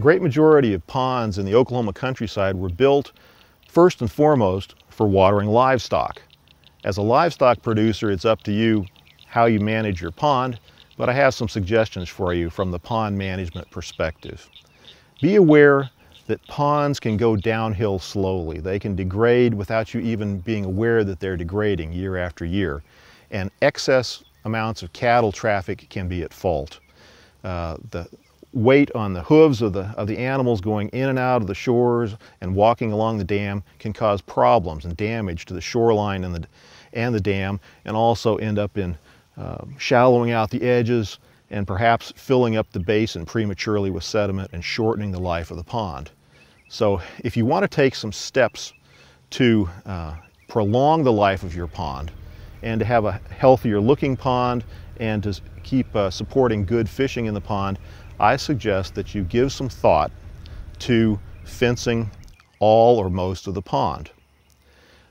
great majority of ponds in the Oklahoma countryside were built first and foremost for watering livestock. As a livestock producer, it's up to you how you manage your pond, but I have some suggestions for you from the pond management perspective. Be aware that ponds can go downhill slowly. They can degrade without you even being aware that they're degrading year after year. And excess amounts of cattle traffic can be at fault. The weight on the hooves of the animals going in and out of the shores and walking along the dam can cause problems and damage to the shoreline and the dam, and also end up in shallowing out the edges and perhaps filling up the basin prematurely with sediment and shortening the life of the pond. So if you want to take some steps to prolong the life of your pond and to have a healthier looking pond and to keep supporting good fishing in the pond, I suggest that you give some thought to fencing all or most of the pond.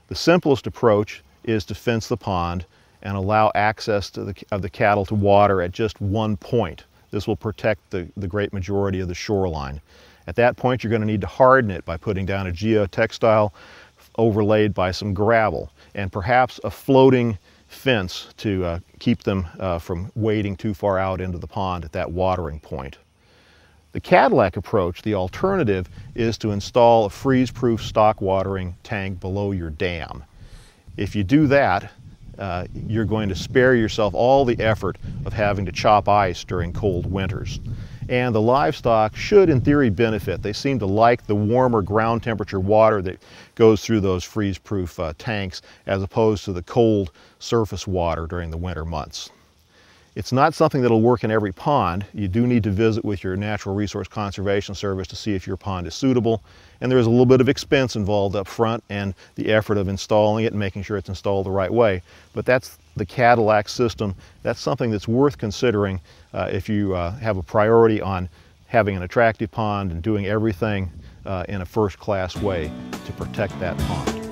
The simplest approach is to fence the pond and allow access to the cattle to water at just one point. This will protect the great majority of the shoreline. At that point, you're going to need to harden it by putting down a geotextile overlaid by some gravel and perhaps a floating fence to keep them from wading too far out into the pond at that watering point. The Cadillac approach, the alternative, is to install a freeze-proof stock watering tank below your dam. If you do that, you're going to spare yourself all the effort of having to chop ice during cold winters. And the livestock should, in theory, benefit. They seem to like the warmer ground temperature water that goes through those freeze-proof tanks as opposed to the cold surface water during the winter months. It's not something that'll work in every pond. You do need to visit with your Natural Resource Conservation Service to see if your pond is suitable. And there's a little bit of expense involved up front and the effort of installing it and making sure it's installed the right way. But that's the Cadillac system. That's something that's worth considering if you have a priority on having an attractive pond and doing everything in a first-class way to protect that pond.